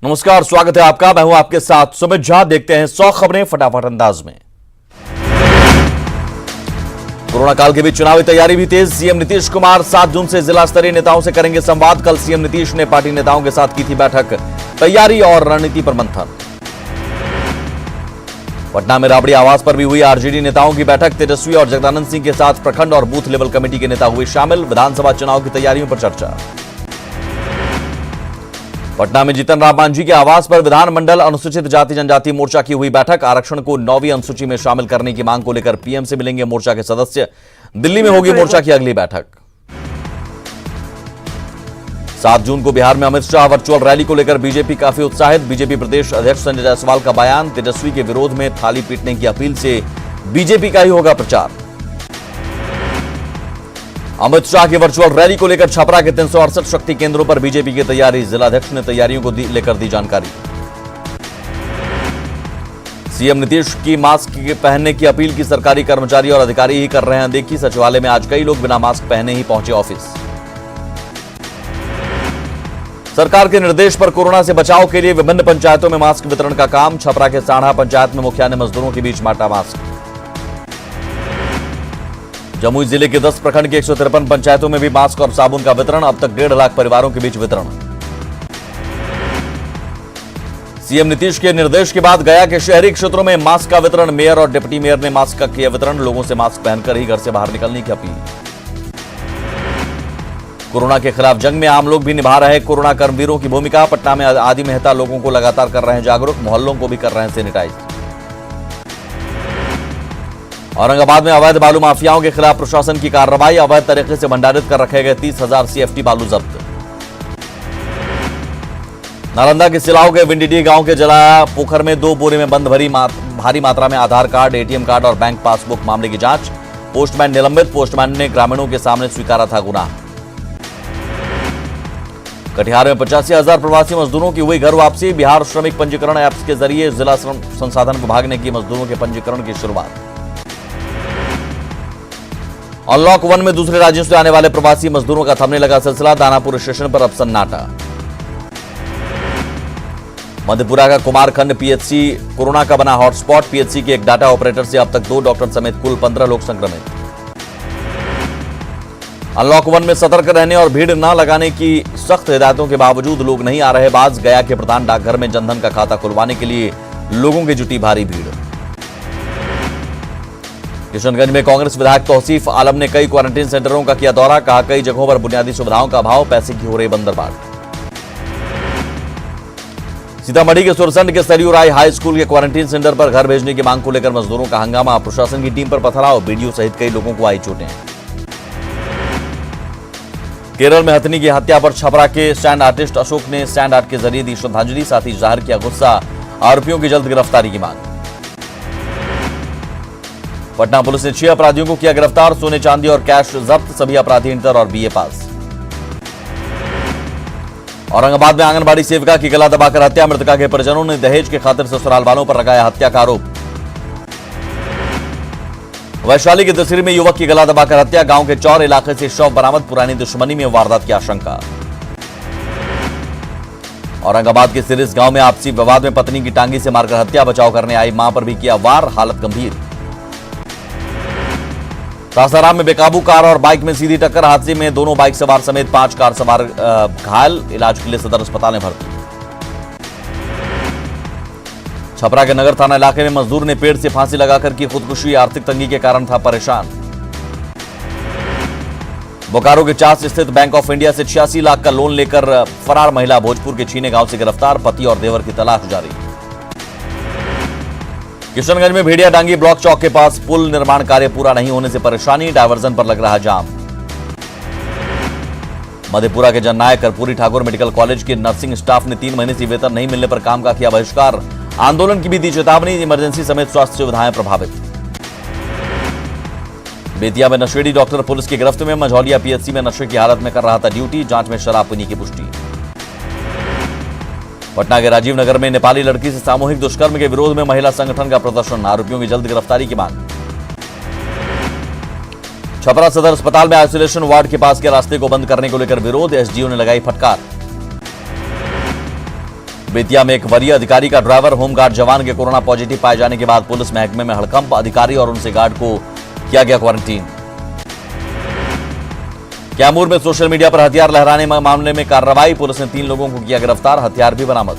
नमस्कार, स्वागत है आपका। मैं हूं आपके साथ सुमित झा। देखते हैं 100 खबरें फटाफट अंदाज में। कोरोना काल के बीच चुनावी तैयारी भी तेज। सीएम नीतीश कुमार 7 जून से जिला स्तरीय नेताओं से करेंगे संवाद। कल सीएम नीतीश ने पार्टी नेताओं के साथ की थी बैठक। तैयारी और रणनीति पर मंथन। पटना में राबड़ी आवास पर भी हुई आरजेडी नेताओं की बैठक। तेजस्वी और जगदानंद सिंह के साथ प्रखंड और बूथ लेवल कमेटी के नेता हुए शामिल। विधानसभा चुनाव की तैयारियों पर चर्चा। पटना में जीतन राम मांझी के आवास पर विधानमंडल अनुसूचित जाति जनजाति मोर्चा की हुई बैठक। आरक्षण को 9वीं अनुसूची में शामिल करने की मांग को लेकर पीएम से मिलेंगे मोर्चा के सदस्य। दिल्ली में होगी मोर्चा की अगली बैठक। 7 जून को बिहार में अमित शाह वर्चुअल रैली को लेकर बीजेपी काफी उत्साहित। बीजेपी प्रदेश अध्यक्ष संजय जायसवाल का बयान। तेजस्वी के विरोध में थाली पीटने की अपील से बीजेपी का ही होगा प्रचार। अमित शाह की वर्चुअल रैली को लेकर छपरा के 368 शक्ति केंद्रों पर बीजेपी की तैयारी। जिलाध्यक्ष ने तैयारियों को लेकर दी जानकारी। सीएम नीतीश की मास्क पहनने की अपील की सरकारी कर्मचारी और अधिकारी ही कर रहे हैं देखी। सचिवालय में आज कई लोग बिना मास्क पहने ही पहुंचे ऑफिस। सरकार के निर्देश पर कोरोना से बचाव के लिए विभिन्न पंचायतों में मास्क वितरण का काम। छपरा के साढ़ा पंचायत में मुखिया ने मजदूरों के बीच बांटा मास्क। जमुई जिले के 10 प्रखंड की 153 पंचायतों में भी मास्क और साबुन का वितरण। अब तक 1.5 लाख परिवारों के बीच वितरण। सीएम नीतीश के निर्देश के बाद गया के शहरी क्षेत्रों में मास्क का वितरण। मेयर और डिप्टी मेयर ने मास्क का किया वितरण। लोगों से मास्क पहनकर ही घर से बाहर निकलने की अपील। कोरोना के खिलाफ जंग में आम लोग भी निभा रहे कोरोना कर्मवीरों की भूमिका। पटना में आदि मेहता लोगों को लगातार कर रहे हैं जागरूक। मोहल्लों को भी कर रहे हैं सैनिटाइज। औरंगाबाद में अवैध बालू माफियाओं के खिलाफ प्रशासन की कार्रवाई। अवैध तरीके से भंडारित कर रखे गए 30,000 सीएफटी बालू जब्त। नालंदा के सिलाव के विंडीडी गांव के जलाया पोखर में 2 बोरे में बंद भारी मात्रा में आधार कार्ड, एटीएम कार्ड और बैंक पासबुक। मामले की जांच। पोस्टमैन निलंबित। पोस्टमैन ने ग्रामीणों के सामने स्वीकारा था गुनाह। कटिहार में 85,000 प्रवासी मजदूरों की हुई घर वापसी। बिहार श्रमिक पंजीकरण ऐप्स के जरिए जिला श्रम संसाधन विभाग ने की मजदूरों के पंजीकरण की शुरुआत। अनलॉक 1 में दूसरे राज्यों से आने वाले प्रवासी मजदूरों का थमने लगा सिलसिला। दानापुर स्टेशन पर अब सन्नाटा। मधेपुरा का कुमारखंड पीएचसी कोरोना का बना हॉटस्पॉट। पीएचसी के एक डाटा ऑपरेटर से अब तक 2 डॉक्टर समेत कुल 15 लोग संक्रमित। अनलॉक 1 में सतर्क रहने और भीड़ न लगाने की सख्त हिदायतों के बावजूद लोग नहीं आ रहे बाज। गया के प्रधान डाकघर में जनधन का खाता खुलवाने के लिए लोगों की जुटी भारी भीड़। किशनगंज में कांग्रेस विधायक तौसीफ आलम ने कई क्वारंटीन सेंटरों का किया दौरा। कहा कई जगहों पर बुनियादी सुविधाओं का अभाव, पैसे की हो रही बंदरबाट। सीतामढ़ी के सुरसंड के सरयू राय हाई स्कूल के क्वारंटीन सेंटर पर घर भेजने की मांग को लेकर मजदूरों का हंगामा। प्रशासन की टीम पर पथराव। बीडीओ सहित कई लोगों को आई चोटें। केरल में हथनी की हत्या पर छपरा के स्टैंड आर्टिस्ट अशोक ने स्टैंड आर्ट के जरिए दी श्रद्धांजलि। साथ ही जाहिर किया गुस्सा। आरोपियों की जल्द गिरफ्तारी की मांग। पटना पुलिस ने 6 अपराधियों को किया गिरफ्तार। सोने चांदी और कैश जब्त। सभी अपराधी इंटर और बीए पास। औरंगाबाद में आंगनबाड़ी सेविका की गला दबाकर हत्या। मृतका के परिजनों ने दहेज के खातिर ससुराल वालों पर लगाया हत्या का आरोप। वैशाली के दसरी में युवक की गला दबाकर हत्या। गांव के चौर इलाके से शव बरामद। पुरानी दुश्मनी में वारदात की आशंका। औरंगाबाद के सिरिस गांव में आपसी विवाद में पत्नी की टांगी से मारकर हत्या। बचाव करने आई मां पर भी किया वार। हालत गंभीर। सासाराम में बेकाबू कार और बाइक में सीधी टक्कर। हादसे में दोनों बाइक सवार समेत 5 कार सवार घायल। इलाज के लिए सदर अस्पताल में भर्ती। छपरा के नगर थाना इलाके में मजदूर ने पेड़ से फांसी लगाकर की खुदकुशी। आर्थिक तंगी के कारण था परेशान। बोकारो के चास स्थित बैंक ऑफ इंडिया से 86 लाख का लोन लेकर फरार महिला भोजपुर के छीने गांव से गिरफ्तार। पति और देवर की तलाश जारी। किशनगंज में भेड़िया डांगी ब्लॉक चौक के पास पुल निर्माण कार्य पूरा नहीं होने से परेशानी। डायवर्जन पर लग रहा जाम। मधेपुरा के जननायक कर्पूरी ठाकुर मेडिकल कॉलेज के नर्सिंग स्टाफ ने 3 महीने से वेतन नहीं मिलने पर काम का किया बहिष्कार। आंदोलन की भी दी चेतावनी। इमरजेंसी समेत स्वास्थ्य सुविधाएं प्रभावित। बेतिया में नशेड़ी डॉक्टर पुलिस की गिरफ्त में। मझौलिया पीएचसी में नशे की हालत में कर रहा था ड्यूटी। जांच में शराब पीने की पुष्टि। पटना के राजीव नगर में नेपाली लड़की से सामूहिक दुष्कर्म के विरोध में महिला संगठन का प्रदर्शन। आरोपियों की जल्द गिरफ्तारी की मांग। छपरा सदर अस्पताल में आइसोलेशन वार्ड के पास के रास्ते को बंद करने को लेकर विरोध। एसडीओ ने लगाई फटकार। बेतिया में एक वरीय अधिकारी का ड्राइवर होमगार्ड जवान के कोरोना पॉजिटिव पाए जाने के बाद पुलिस महकमे में हड़कंप। अधिकारी और उनसे गार्ड को किया गया क्वारंटीन। कैमूर में सोशल मीडिया पर हथियार लहराने मामले में कार्रवाई। पुलिस ने 3 लोगों को किया गिरफ्तार, हथियार भी बरामद।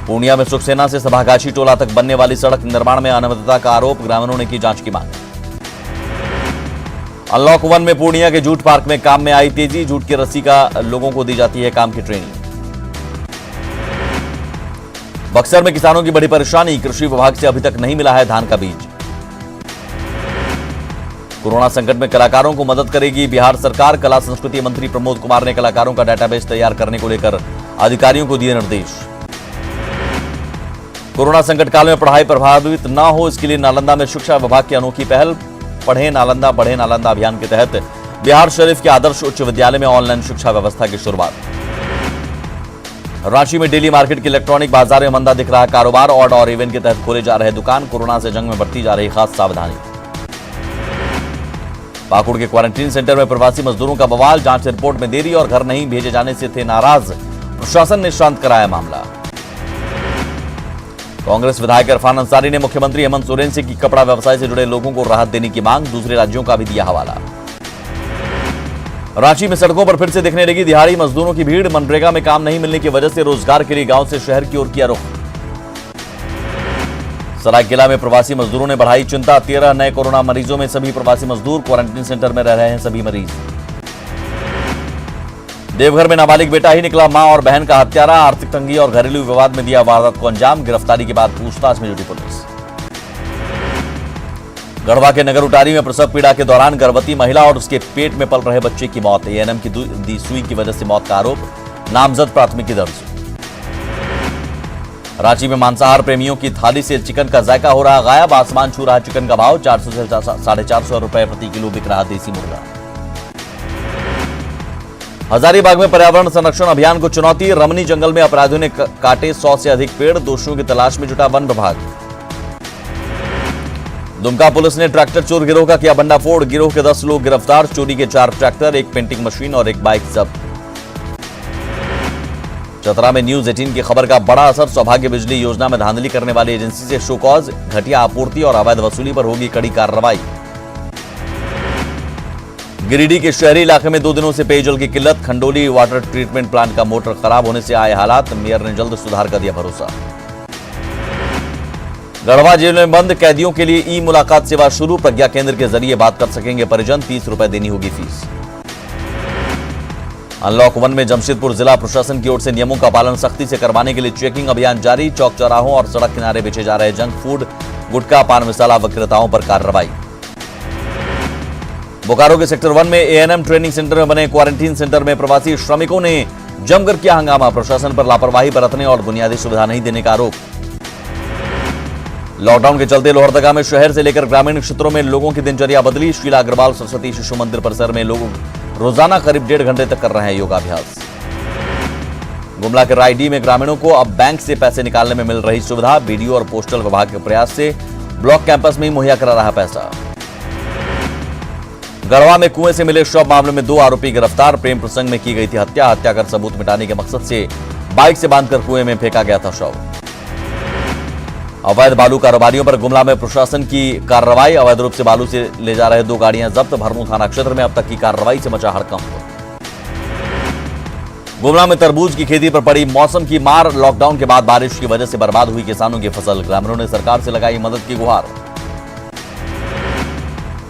पूर्णिया में सुखसेना से सभागाछी टोला तक बनने वाली सड़क निर्माण में अनियमितता का आरोप। ग्रामीणों ने की जांच की मांग। अनलॉक 1 में पूर्णिया के जूट पार्क में काम में आई तेजी। जूट की रस्सी का लोगों को दी जाती है काम की ट्रेनिंग। बक्सर में किसानों की बड़ी परेशानी। कृषि विभाग से अभी तक नहीं मिला है धान का बीज। कोरोना संकट में कलाकारों को मदद करेगी बिहार सरकार। कला संस्कृति मंत्री प्रमोद कुमार ने कलाकारों का डेटाबेस तैयार करने को लेकर अधिकारियों को दिए निर्देश। कोरोना संकट काल में पढ़ाई प्रभावित न हो, इसके लिए नालंदा में शिक्षा विभाग की अनोखी पहल। पढ़े नालंदा बढ़े नालंदा अभियान के तहत बिहार शरीफ के आदर्श उच्च विद्यालय में ऑनलाइन शिक्षा व्यवस्था की शुरुआत। रांची में डेली मार्केट के इलेक्ट्रॉनिक बाजार में मंदा दिख रहा कारोबार। ऑड और इवेंट के तहत खोले जा रहे दुकान। कोरोना से जंग में बरती जा रही खास सावधानी। पाकुड़ के क्वारंटीन सेंटर में प्रवासी मजदूरों का बवाल। जांच रिपोर्ट में देरी और घर नहीं भेजे जाने से थे नाराज। प्रशासन ने शांत कराया मामला। कांग्रेस विधायक इरफान अंसारी ने मुख्यमंत्री हेमंत सोरेन से की कपड़ा व्यवसाय से जुड़े लोगों को राहत देने की मांग। दूसरे राज्यों का भी दिया हवाला। रांची में सड़कों पर फिर से दिखने लगी दिहाड़ी मजदूरों की भीड़। मनरेगा में काम नहीं मिलने की वजह से रोजगार के लिए गांव से शहर की ओर किया रुख। सरायकेला में प्रवासी मजदूरों ने बढ़ाई चिंता। 13 नए कोरोना मरीजों में सभी प्रवासी मजदूर। क्वारंटीन सेंटर में रह रहे हैं सभी मरीज। देवघर में नाबालिग बेटा ही निकला मां और बहन का हत्यारा। आर्थिक तंगी और घरेलू विवाद में दिया वारदात को अंजाम। गिरफ्तारी के बाद पूछताछ में जुटी पुलिस। गढ़वा के नगर उटारी में प्रसव पीड़ा के दौरान गर्भवती महिला और उसके पेट में पल रहे बच्चे की मौत। एएनएम की दी सुई की वजह से मौत का आरोप। नामजद प्राथमिकी दर्ज। रांची में मांसाहार प्रेमियों की थाली से चिकन का जायका हो रहा गायब। आसमान छू रहा चिकन का भाव। 400 से 450 रुपए प्रति किलो बिक रहा देसी मुर्गा। हजारीबाग में पर्यावरण संरक्षण अभियान को चुनौती। रमनी जंगल में अपराधियों ने काटे 100 से अधिक पेड़। दोषियों की तलाश में जुटा वन विभाग। दुमका पुलिस ने ट्रैक्टर चोर गिरोह का किया भंडाफोड़। गिरोह के 10 लोग गिरफ्तार। चोरी के 4 ट्रैक्टर, एक पेंटिंग मशीन और एक बाइक जब्त। चतरा में न्यूज 18 की खबर का बड़ा असर। सौभाग्य बिजली योजना में धांधली करने वाली एजेंसी से शो कॉज। घटिया आपूर्ति और अवैध वसूली पर होगी कड़ी कार्रवाई। गिरिडीह के शहरी इलाके में 2 दिनों से पेयजल की किल्लत। खंडोली वाटर ट्रीटमेंट प्लांट का मोटर खराब होने से आए हालात। मेयर ने जल्द सुधार का दिया भरोसा। गढ़वा जेल में बंद कैदियों के लिए ई मुलाकात सेवा शुरू। प्रज्ञा केंद्र के जरिए बात कर सकेंगे परिजन। 30 रुपए देनी होगी फीस। अनलॉक 1 में जमशेदपुर जिला प्रशासन की ओर से नियमों का पालन सख्ती से करवाने के लिए चेकिंग अभियान जारी। चौक चौराहों और सड़क किनारे बेचे जा रहे जंक फूड, गुटखा, पान मसाला विक्रेताओं पर कार्रवाई। बोकारो के सेक्टर 1 में एएनएम ट्रेनिंग सेंटर में बने क्वारंटीन सेंटर में प्रवासी श्रमिकों ने जमकर किया हंगामा। प्रशासन पर लापरवाही बरतने और बुनियादी सुविधा नहीं देने का आरोप। लॉकडाउन के चलते लोहरदगा में शहर से लेकर ग्रामीण क्षेत्रों में लोगों की दिनचर्या बदली। शीला अग्रवाल सरस्वती शिशु मंदिर परिसर में लोग रोजाना करीब 1.5 घंटे तक कर रहे हैं योगाभ्यास। गुमला के रायडीह में ग्रामीणों को अब बैंक से पैसे निकालने में मिल रही सुविधा। बीडीओ और पोस्टल विभाग के प्रयास से ब्लॉक कैंपस में ही मुहैया करा रहा पैसा। गढ़वा में कुएं से मिले शव मामले में 2 आरोपी गिरफ्तार। प्रेम प्रसंग में की गई थी हत्या। हत्या कर सबूत मिटाने के मकसद से बाइक से बांधकर कुएं में फेंका गया था शव। अवैध बालू कारोबारियों पर गुमला में प्रशासन की कार्रवाई। अवैध रूप से बालू से ले जा रहे 2 गाड़ियां जब्त। भरमू थाना क्षेत्र में अब तक की कार्रवाई से मचा हड़कंप। गुमला में तरबूज की खेती पर पड़ी मौसम की मार। लॉकडाउन के बाद बारिश की वजह से बर्बाद हुई किसानों की फसल। ग्रामीणों ने सरकार से लगाई मदद की गुहार।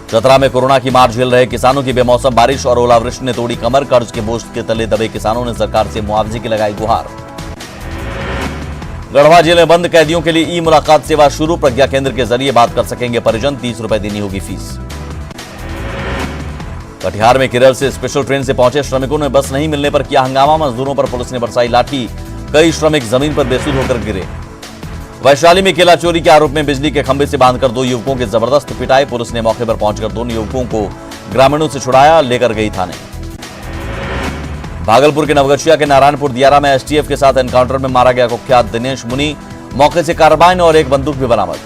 चतरा में कोरोना की मार झेल रहे किसानों की बेमौसम बारिश और ओलावृष्टि ने तोड़ी कमर। कर्ज के बोझ के तले दबे किसानों ने सरकार से मुआवजे की लगाई गुहार। गढ़वा जेल में बंद कैदियों के लिए ई मुलाकात सेवा शुरू। प्रज्ञा केंद्र के जरिए बात कर सकेंगे परिजन। 30 रुपए देनी होगी फीस। कटिहार में केरल से स्पेशल ट्रेन से पहुंचे श्रमिकों ने बस नहीं मिलने पर किया हंगामा। मजदूरों पर पुलिस ने बरसाई लाठी। कई श्रमिक जमीन पर बेसुध होकर गिरे। वैशाली में केला चोरी के आरोप में बिजली के खंभे से बांधकर 2 युवकों की जबरदस्त पिटाई। पुलिस ने मौके पर पहुंचकर 2 युवकों को ग्रामीणों से छुड़ाया, लेकर गई थाने। भागलपुर के नवगछिया के नारायणपुर दियारा में एसटीएफ के साथ एनकाउंटर में मारा गया कुख्यात दिनेश मुनि। मौके से कार्बाइन और एक बंदूक भी बरामद।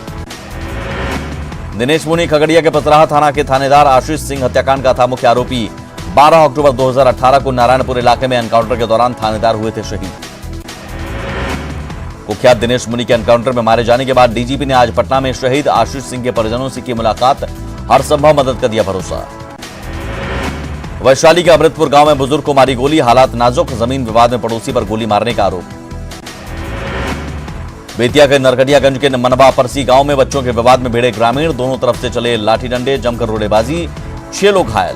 दिनेश मुनि खगड़िया के पसराहा थाना के थानेदार आशीष सिंह हत्याकांड का था मुख्य आरोपी। 12 अक्टूबर 2018 को नारायणपुर इलाके में एनकाउंटर के दौरान थानेदार हुए थे शहीद। कुख्यात दिनेश मुनि के एनकाउंटर में मारे जाने के बाद डीजीपी ने आज पटना में शहीद आशीष सिंह के परिजनों से की मुलाकात, हर संभव मदद का दिया भरोसा। वैशाली के अमृतपुर गांव में बुजुर्ग को मारी गोली, हालात नाजुक, जमीन विवाद में पड़ोसी पर गोली मारने का आरोप। बेतिया के नरकटियागंज के मनबा परसी गांव में बच्चों के विवाद में भिड़े ग्रामीण, दोनों तरफ से चले लाठी डंडे, जमकर रोड़ेबाजी, 6 लोग घायल।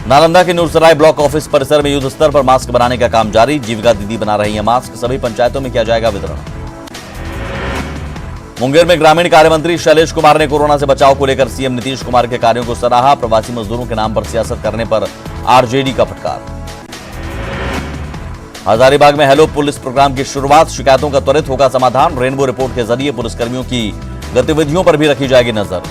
नालंदा के नूरसराय ब्लॉक ऑफिस परिसर में युद्ध स्तर पर मास्क बनाने का काम जारी, जीविका दीदी बना रही है मास्क, सभी पंचायतों में किया जाएगा वितरण। मुंगेर में ग्रामीण कार्य मंत्री शैलेश कुमार ने कोरोना से बचाव को लेकर सीएम नीतीश कुमार के कार्यों को सराहा, प्रवासी मजदूरों के नाम पर सियासत करने पर आरजेडी का फटकार। हजारीबाग में हेलो पुलिस प्रोग्राम की शुरुआत, शिकायतों का त्वरित होगा समाधान, रेनबो रिपोर्ट के जरिए पुलिसकर्मियों की गतिविधियों पर भी रखी जाएगी नजर।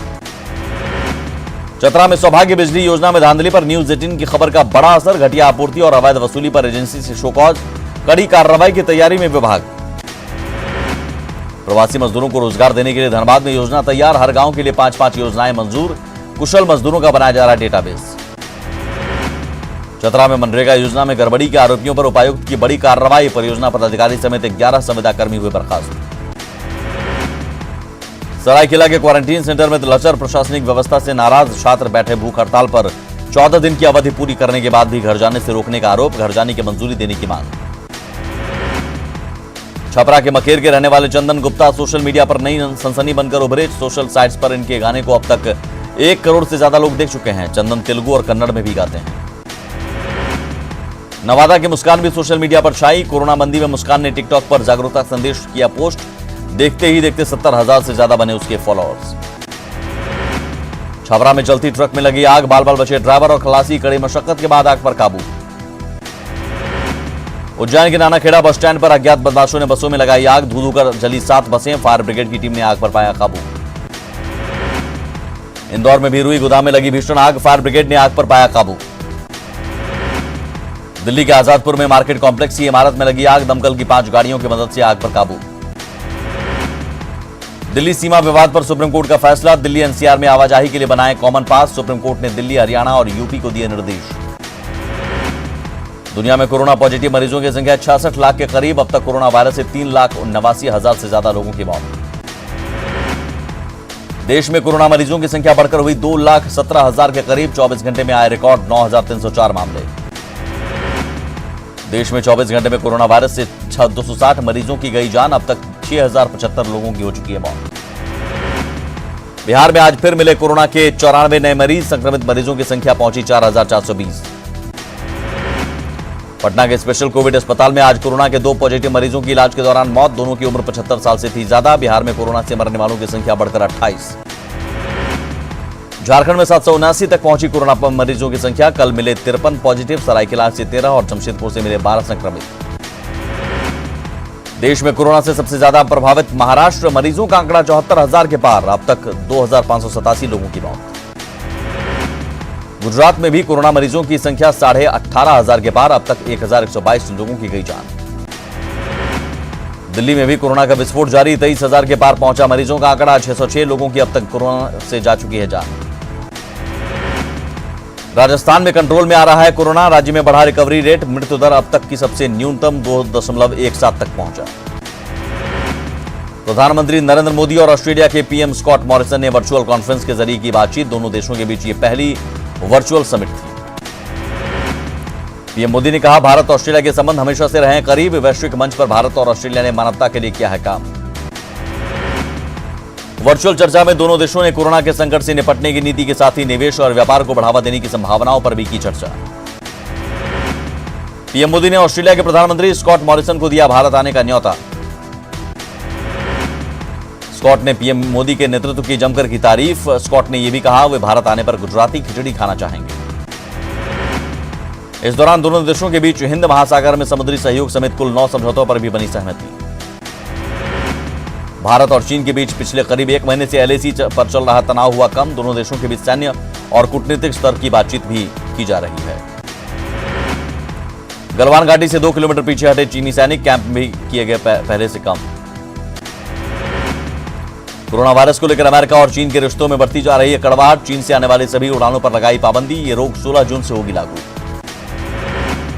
चतरा में सौभाग्य बिजली योजना में धांधली पर न्यूज 18 की खबर का बड़ा असर, घटिया आपूर्ति और अवैध वसूली पर एजेंसी से शोकॉज, कड़ी कार्रवाई की तैयारी में विभाग। प्रवासी मजदूरों को रोजगार देने के लिए धनबाद में योजना तैयार, हर गांव के लिए 5-5 योजनाएं मंजूर, कुशल मजदूरों का बनाया जा रहा डेटाबेस। चतरा में मनरेगा योजना में गड़बड़ी के आरोपियों पर उपायुक्त की बड़ी कार्रवाई, परियोजना पदाधिकारी समेत 11 संविदा कर्मी हुए बर्खास्त। सरायकेला के क्वारंटीन सेंटर में लचर प्रशासनिक व्यवस्था से नाराज छात्र बैठे भूख हड़ताल पर, 14 दिन की अवधि पूरी करने के बाद भी घर जाने से रोकने का आरोप, घर जाने की मंजूरी देने की मांग। छपरा के मकेर के रहने वाले चंदन गुप्ता सोशल मीडिया पर नई सनसनी बनकर उभरे, सोशल साइट्स पर इनके गाने को अब तक 1 करोड़ से ज्यादा लोग देख चुके हैं। चंदन तेलुगु और कन्नड़ में भी गाते हैं। नवादा की मुस्कान भी सोशल मीडिया पर छाई, कोरोना बंदी में मुस्कान ने टिकटॉक पर जागरूकता संदेश किया पोस्ट, देखते ही देखते 70,000 से ज्यादा बने उसके फॉलोअर्स। छपरा में चलती ट्रक में लगी आग, बाल बाल बचे ड्राइवर और खलासी, कड़ी मशक्कत के बाद आग पर काबू। उज्जैन के नानाखेड़ा बस स्टैंड पर अज्ञात बदमाशों ने बसों में लगाई आग, धू धू कर जली 7 बसें, फायर ब्रिगेड की टीम ने आग पर पाया काबू। इंदौर में भी रुई गोदाम में लगी भीषण आग, फायर ब्रिगेड ने आग पर पाया काबू। दिल्ली के आजादपुर में मार्केट कॉम्प्लेक्स की इमारत में लगी आग, दमकल की 5 गाड़ियों की मदद से आग पर काबू। दिल्ली सीमा विवाद पर सुप्रीम कोर्ट का फैसला, दिल्ली एनसीआर में आवाजाही के लिए बनाए कॉमन पास, सुप्रीम कोर्ट ने दिल्ली, हरियाणा और यूपी को दिए निर्देश। दुनिया में कोरोना पॉजिटिव मरीजों की संख्या 66 लाख के करीब, अब तक कोरोना वायरस से 3,89,000 से ज्यादा लोगों की मौत। देश में कोरोना मरीजों की संख्या बढ़कर हुई 2,17,000 के करीब, 24 घंटे में आए रिकॉर्ड 9,304 मामले। देश में 24 घंटे में कोरोना वायरस से 260 मरीजों की गई जान, अब तक 6,075 लोगों की हो चुकी है मौत। बिहार में आज फिर मिले कोरोना के 94 नए मरीज, संक्रमित मरीजों की संख्या पहुंची 4,420। पटना के स्पेशल कोविड अस्पताल में आज कोरोना के 2 पॉजिटिव मरीजों की इलाज के दौरान मौत, दोनों की उम्र 75 साल से थी ज्यादा। बिहार में कोरोना से मरने वालों की संख्या बढ़कर 28। झारखंड में 779 तक पहुंची कोरोना मरीजों की संख्या, कल मिले 53 पॉजिटिव, सरायकेला से 13 और जमशेदपुर से मिले 12 संक्रमित। देश में कोरोना से सबसे ज्यादा प्रभावित महाराष्ट्र, मरीजों का आंकड़ा 74,000 के पार, अब तक 2,587 लोगों की मौत। गुजरात में भी कोरोना मरीजों की संख्या 18,500 के पार, अब तक 1,122 लोगों की गई जान। दिल्ली में भी कोरोना का विस्फोट जारी, 23,000 के पार पहुंचा मरीजों का आंकड़ा, 606 लोगों की अब तक कोरोना से जा चुकी है जान। राजस्थान में कंट्रोल में आ रहा है कोरोना, राज्य में बढ़ा रिकवरी रेट, मृत्यु दर अब तक की सबसे न्यूनतम 2.17 तक पहुंचा। प्रधानमंत्री नरेंद्र मोदी और ऑस्ट्रेलिया के पीएम स्कॉट मॉरिसन ने वर्चुअल कॉन्फ्रेंस के जरिए की बातचीत, दोनों देशों के बीच ये पहली वर्चुअल समिट थी। पीएम मोदी ने कहा, भारत ऑस्ट्रेलिया के संबंध हमेशा से रहे हैं करीब, वैश्विक मंच पर भारत और ऑस्ट्रेलिया ने मानवता के लिए किया है काम। वर्चुअल चर्चा में दोनों देशों ने कोरोना के संकट से निपटने की नीति के साथ ही निवेश और व्यापार को बढ़ावा देने की संभावनाओं पर भी की चर्चा। पीएम मोदी ने ऑस्ट्रेलिया के प्रधानमंत्री स्कॉट मॉरिसन को दिया भारत आने का न्योता। स्कॉट ने पीएम मोदी के नेतृत्व की जमकर की तारीफ। स्कॉट ने यह भी कहा वे भारत आने पर गुजराती खिचड़ी खाना चाहेंगे। इस दौरान दोनों देशों के बीच हिंद महासागर में समुद्री सहयोग समेत कुल 9 समझौतों पर भी बनी सहमति। भारत और चीन के बीच पिछले करीब 1 महीने से एलएसी पर चल रहा तनाव हुआ कम, दोनों देशों के बीच सैन्य और कूटनीतिक स्तर की बातचीत भी की जा रही है। गलवान घाटी से 2 किलोमीटर पीछे हटे चीनी सैनिक, कैंप भी किए गए पहले से कम। कोरोना वायरस को लेकर अमेरिका और चीन के रिश्तों में बढ़ती जा रही है कड़वाहट, चीन से आने वाली सभी उड़ानों पर लगाई पाबंदी, ये रोक 16 जून से होगी लागू।